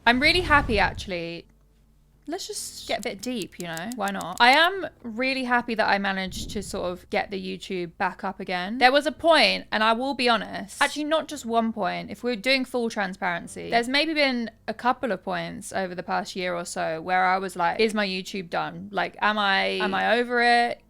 I'm really happy actually. Let's just get a bit deep, you know? Why not? I am really happy that I managed to sort of get the YouTube back up again. There was a point, and I will be honest, actually not just one point, if we're doing full transparency, there's maybe been a couple of points over the past year or so where I was like, is my YouTube done? Like, am I over it?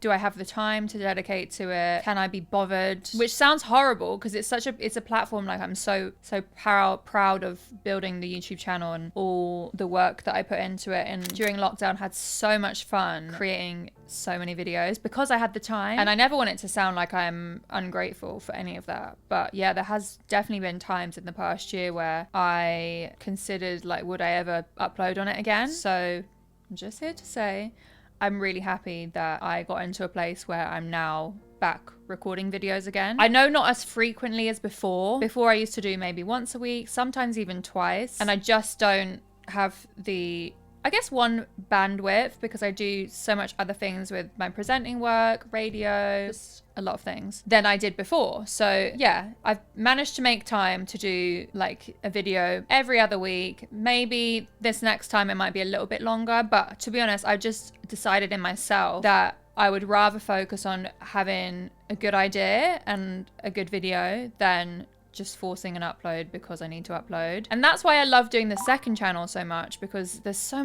Do I have the time to dedicate to it? Can I be bothered? Which sounds horrible because it's a platform, like I'm so proud of building the YouTube channel and all the work that I put into it, and during lockdown had so much fun creating so many videos because I had the time, and I never want it to sound like I'm ungrateful for any of that. But yeah, there has definitely been times in the past year where I considered like, would I ever upload on it again? So I'm just here to say I'm really happy that I got into a place where I'm now back recording videos again. I know not as frequently as before. Before I used to do maybe once a week, sometimes even twice, and I just don't have the, I guess, one, bandwidth, because I do so much other things with my presenting work, radio, just a lot of things than I did before. So yeah, I've managed to make time to do like a video every other week. Maybe this next time it might be a little bit longer, but to be honest, I just decided in myself that I would rather focus on having a good idea and a good video than just forcing an upload because I need to upload. And that's why I love doing the second channel so much, because it's so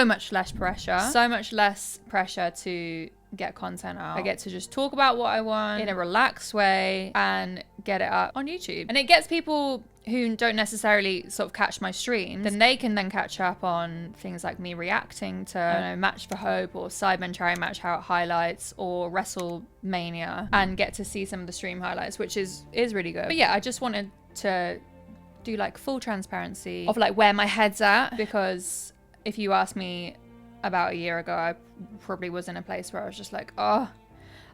much less pressure to get content out. I get to just talk about what I want in a relaxed way and get it up on YouTube. And it gets people who don't necessarily sort of catch my streams, then they can then catch up on things like me reacting to, I don't know, Match for Hope or Sidemen Cherry Match highlights or WrestleMania, and get to see some of the stream highlights, which is really good. But yeah, I just wanted to do like full transparency of like where my head's at, because if you asked me about a year ago, I probably was in a place where I was just like, oh,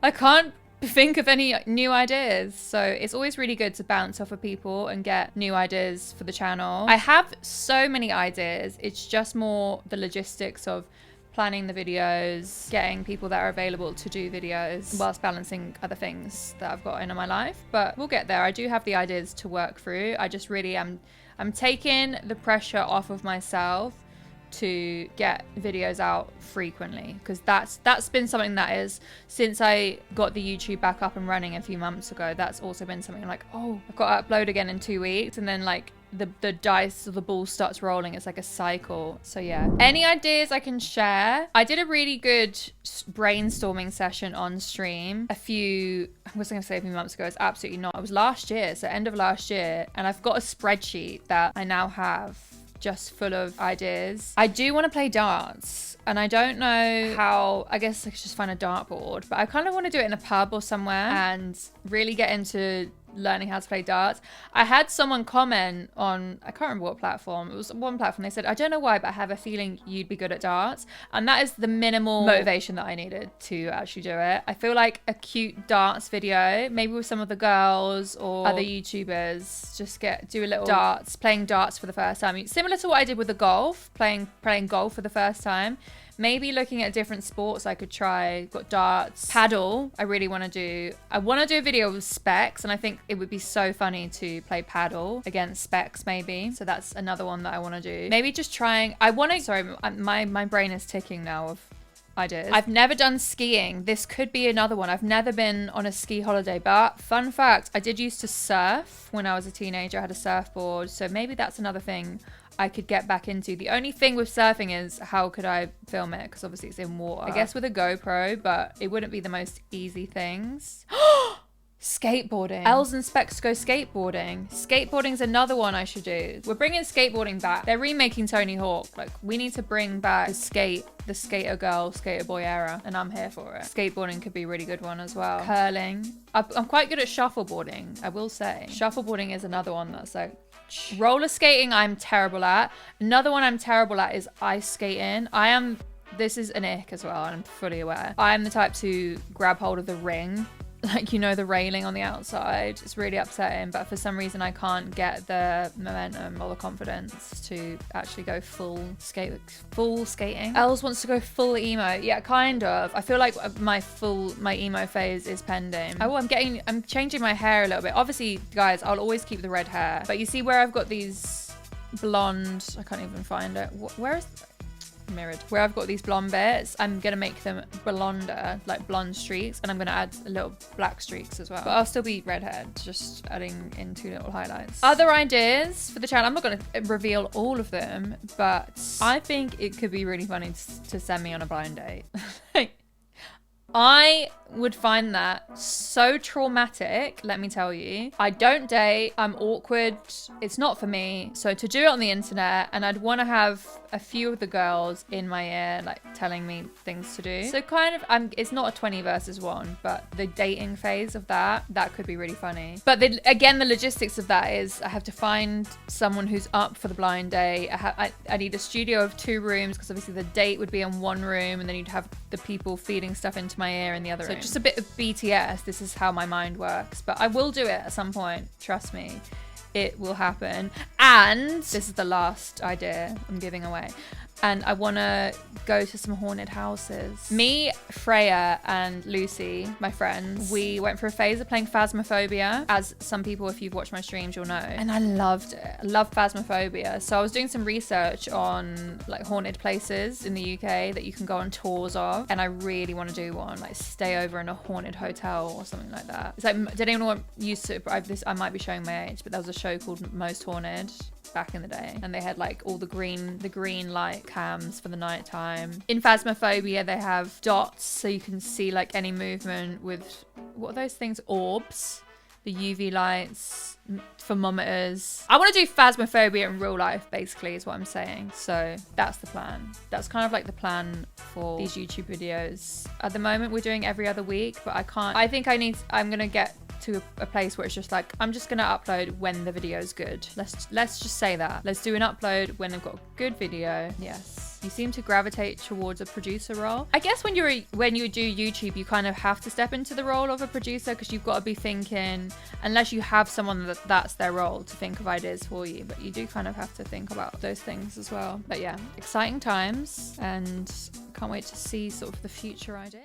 I can't think of any new ideas. So it's always really good to bounce off of people and get new ideas for the channel. I have so many ideas. It's just more the logistics of planning the videos, getting people that are available to do videos whilst balancing other things that I've got in my life. But we'll get there. I do have the ideas to work through. I just really I'm taking the pressure off of myself to get videos out frequently, because that's been something that is, since I got the YouTube back up and running a few months ago, that's also been something like, oh, I've got to upload again in 2 weeks, and then like the dice or the ball starts rolling. It's like a cycle. So yeah, any ideas I can share? I did a really good brainstorming session on stream I was gonna say a few months ago. It's absolutely not. It was last year, so end of last year, and I've got a spreadsheet that I now have just full of ideas. I do want to play darts, and I don't know how. I guess I could just find a dartboard, but I kind of want to do it in a pub or somewhere and really get into learning how to play darts. I had someone comment on, I can't remember what platform, it was one platform, they said, I don't know why, but I have a feeling you'd be good at darts. And that is the minimal motivation that I needed to actually do it. I feel like a cute darts video, maybe with some of the girls or other YouTubers, just do a little darts, playing darts for the first time. Similar to what I did with the golf, playing golf for the first time. Maybe looking at different sports I could try. Got darts, paddle. I really want to do. I want to do a video with specs, and I think it would be so funny to play paddle against specs maybe. So that's another one that I want to do. Maybe just trying. Sorry, my brain is ticking now of ideas. I've never done skiing. This could be another one. I've never been on a ski holiday, but fun fact, I did used to surf when I was a teenager. I had a surfboard, so maybe that's another thing I could get back into. The only thing with surfing is, how could I film it? Because obviously it's in water. I guess with a GoPro, but it wouldn't be the most easy things. Skateboarding. Els and Specs go skateboarding. Skateboarding's another one I should do. We're bringing skateboarding back. They're remaking Tony Hawk. Like, we need to bring back the skater girl, skater boy era, and I'm here for it. Skateboarding could be a really good one as well. Curling. I'm quite good at shuffleboarding, I will say. Shuffleboarding is another one that's like, roller skating I'm terrible at. Another one I'm terrible at is ice skating. This is an ick as well, and I'm fully aware. I am the type to grab hold of the ring, like, you know, the railing on the outside. It's really upsetting, but for some reason I can't get the momentum or the confidence to actually go full skating. Els wants to go full emo. Yeah, kind of. I feel like my emo phase is pending. I'm changing my hair a little bit. Obviously, guys, I'll always keep the red hair, but you see where I've got these blonde, I can't even find it. Where is mirrored? Where I've got these blonde bits, I'm gonna make them blonder, like blonde streaks, and I'm gonna add a little black streaks as well. But I'll still be redhead, just adding in 2 little highlights. Other ideas for the channel, I'm not gonna reveal all of them, but I think it could be really funny to send me on a blind date. I would find that so traumatic, let me tell you. I don't date, I'm awkward, it's not for me. So to do it on the internet, and I'd want to have a few of the girls in my ear, like telling me things to do. So kind of, it's not a 20 versus 1, but the dating phase of that could be really funny. But again, the logistics of that is I have to find someone who's up for the blind date. I need a studio of 2 rooms, because obviously the date would be in 1 room, and then you'd have the people feeding stuff into my ear in the other room. Just a bit of BTS. This is how my mind works, but I will do it at some point. Trust me, it will happen. And this is the last idea I'm giving away. And I want to go to some haunted houses. Me, Freya, and Lucy, my friends, we went for a phase of playing Phasmophobia, as some people, if you've watched my streams, you'll know. And I loved it. I love Phasmophobia. So I was doing some research on like haunted places in the UK that you can go on tours of. And I really want to do one, like stay over in a haunted hotel or something like that. It's like, did anyone used to, I might be showing my age, but there was a show called Most Haunted back in the day, and they had like all the green light cams for the night time. In Phasmophobia they have dots, so you can see like any movement with, what are those things, orbs, the UV lights, thermometers. I want to do Phasmophobia in real life, basically, is what I'm saying. So that's the plan. That's kind of like the plan for these YouTube videos. At the moment we're doing every other week, but I'm gonna get to a place where it's just like, I'm just gonna upload when the video is good. Let's just say that. Let's do an upload when they've got a good video. Yes. You seem to gravitate towards a producer role. I guess when you do YouTube, you kind of have to step into the role of a producer, because you've got to be thinking, unless you have someone that's their role to think of ideas for you, but you do kind of have to think about those things as well. But yeah, exciting times, and can't wait to see sort of the future ideas.